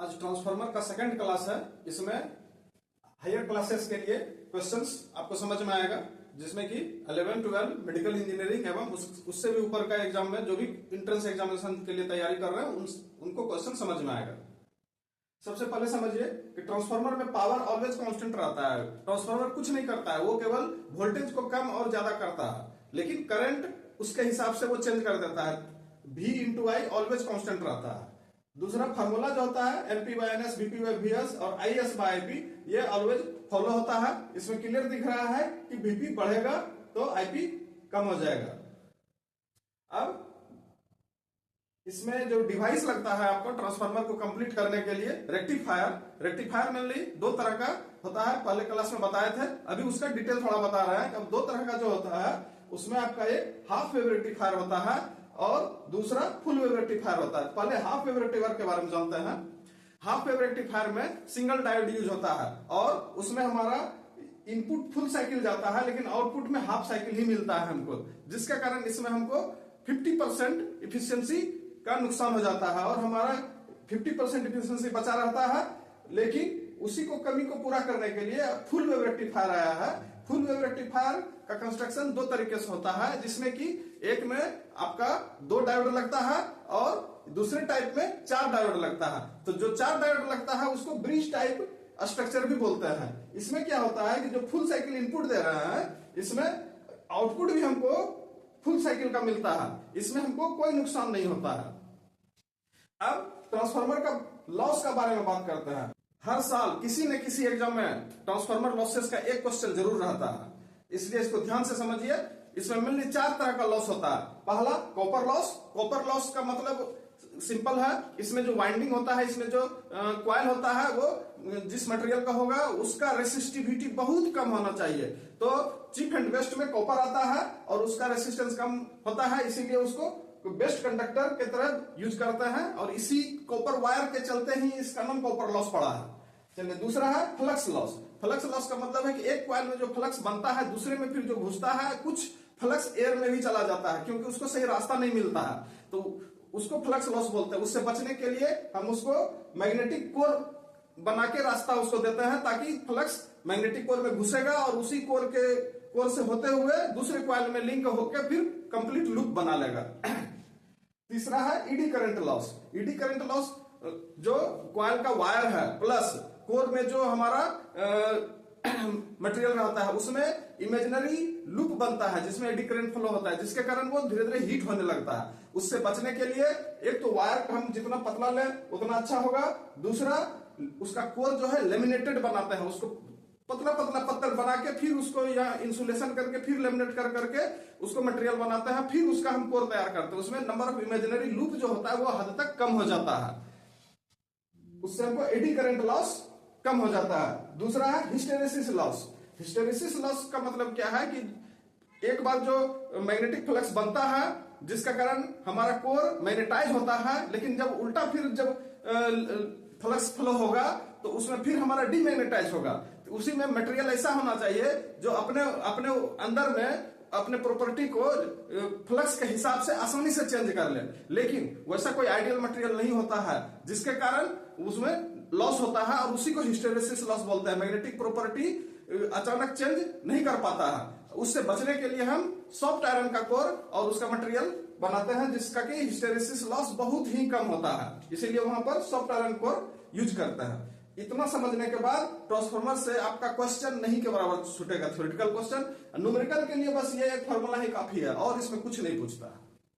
आज ट्रांसफार्मर का second class है। इसमें हायर क्लासेस के लिए क्वेश्चंस आपको समझ में आएगा, जिसमें कि 11, 12 मेडिकल इंजीनियरिंग एवं उससे भी ऊपर का एग्जाम में जो भी इंट्रेंस एग्जामिनेशन के लिए तैयारी कर रहे हैं उनको क्वेश्चन समझ में आएगा। सबसे पहले समझिए कि ट्रांसफार्मर में पावर ऑलवेज कांस्टेंट रहता है। ट्रांसफार्मर कुछ नहीं करता है, वो केवल वोल्टेज को कम और ज्यादा करता है, लेकिन करंट उसके हिसाब से वो चेंज कर देता है। V into I always constant रहता है। दूसरा फार्मूला जो होता है LP/NS, VP/VS और IS/IP, ये ऑलवेज फॉलो होता है। इसमें क्लियर दिख रहा है कि VP बढ़ेगा तो IP कम हो जाएगा। अब इसमें जो डिवाइस लगता है आपको ट्रांसफार्मर को कंप्लीट करने के लिए, रेक्टिफायर मेनली दो तरह का होता है, पहले क्लास में बताए थे, अभी उसका डिटेल थोड़ा बता रहे हैं। अब दो तरह का जो होता है उसमें आपका एक हाफ वेव रेक्टिफायर होता है और दूसरा फुल वेव रेक्टिफायर होता है। पहले हाफ वेव रेक्टिफायर के बारे में जानते हैं। हाफ वेव रेक्टिफायर में सिंगल डायोड यूज होता है और उसमें हमारा इनपुट फुल साइकिल जाता है, लेकिन आउटपुट में हाफ साइकिल ही मिलता है हमको, जिसके कारण इसमें हमको 50% इफिशियंसी का नुकसान हो जाता है और हमारा 50% इफिशियंसी बचा रहता है। लेकिन उसी को कमी को पूरा करने के लिए फुल वेव रेक्टिफायर आया है। फुल वेव रेक्टिफायर का कंस्ट्रक्शन दो तरीके से होता है, जिसमें कि एक में आपका 2 डायोड लगता है और दूसरे टाइप में 4 डायोड लगता है। तो जो 4 डायोड लगता है उसको ब्रिज टाइप स्ट्रक्चर भी बोलते हैं। इसमें क्या होता है कि जो फुल साइकिल इनपुट दे रहे हैं, इसमें आउटपुट भी हमको फुल साइकिल का मिलता है, इसमें हमको कोई नुकसान नहीं होता है। अब ट्रांसफार्मर का लॉस का बारे में बात करते हैं। हर साल किसी न किसी एग्जाम में ट्रांसफार्मर लॉसेस का एक क्वेश्चन जरूर रहता है, इसलिए इसको ध्यान से समझिए। इसमें मेनली 4 तरह का लॉस होता है। पहला कॉपर लॉस। कॉपर लॉस का मतलब सिंपल है, इसमें जो वाइंडिंग होता है, इसमें जो क्वाइल होता है, वो जिस मटेरियल का होगा उसका रेसिस्टिविटी बहुत कम होना चाहिए। तो चीप एंड बेस्ट में कॉपर आता है और उसका रेसिस्टेंस कम होता है, इसीलिए उसको बेस्ट कंडक्टर के तरह यूज करते हैं और इसी कॉपर वायर के चलते ही इसका नाम कॉपर लॉस पड़ा है। चलिए, दूसरा है फ्लक्स लॉस। फ्लक्स लॉस का मतलब है कि एक क्वाइल में जो फ्लक्स बनता है, दूसरे में फिर जो घुसता है, कुछ फ्लक्स एयर में भी चला जाता है क्योंकि उसको सही रास्ता नहीं मिलता है, तो उसको फ्लक्स लॉस बोलते हैं। उससे बचने के लिए हम उसको मैग्नेटिक कोर बना के रास्ता उसको देते हैं, ताकि फ्लक्स मैग्नेटिक कोर में घुसेगा और उसी कोर से होते हुए दूसरे क्वाइल में लिंक होकर फिर कंप्लीट लूप बना लेगा। तीसरा है eddy current loss. Eddy current loss जो क्वाइल का वायर है प्लस कोर में जो हमारा मटेरियल रहता है, उसमें इमेजिनरी लूप बनता है जिसमें एडी करंट फ्लो होता है, जिसके कारण वो धीरे धीरे हीट होने लगता है। उससे बचने के लिए एक तो वायर हम जितना पतला लें उतना अच्छा होगा, दूसरा उसका कोर जो है लेमिनेटेड बनाते हैं, उसको पतला पतला पत्थर बना के फिर उसको यहाँ इंसुलेशन करके फिर लेमिनेट करके उसको मटेरियल बनाते हैं, फिर उसका हम कोर तैयार करते हैं। उसमें नंबर ऑफ इमेजिनरी लूप जो होता है वो हद तक कम हो जाता है, उससे हमको एडी करंट लॉस कम हो जाता है। दूसरा है हिस्टेरेसिस लॉस। हिस्टेरेसिस लॉस का मतलब क्या है कि एक बार जो मैग्नेटिक फ्लक्स बनता है जिसका कारण हमारा कोर मैग्नेटाइज होता है, लेकिन जब उल्टा फिर जब फ्लक्स फ्लो होगा तो उसमें फिर हमारा डीमैग्नेटाइज होगा। तो उसी में मटेरियल ऐसा होना चाहिए जो अपने अंदर में अपने प्रॉपर्टी को फ्लक्स के हिसाब से आसानी से चेंज कर ले, लेकिन वैसा कोई आइडियल मटेरियल नहीं होता है, जिसके कारण उसमें लॉस होता है और उसी को हिस्टेरेसिस लॉस बोलते हैं। मैग्नेटिक प्रॉपर्टी अचानक चेंज नहीं कर पाता है। उससे बचने के लिए हम सॉफ्ट आयरन का कोर और उसका मटेरियल बनाते हैं, जिसका कि हिस्टेरेसिस लॉस बहुत ही कम होता है, इसीलिए वहां पर सॉफ्ट आयरन कोर यूज करते हैं। इतना समझने के बाद ट्रांसफार्मर से आपका क्वेश्चन नहीं के बराबर छूटेगा, थ्योरेटिकल क्वेश्चन। न्यूमेरिकल के लिए बस ये एक फॉर्मूला ही काफी है और इसमें कुछ नहीं पूछता है।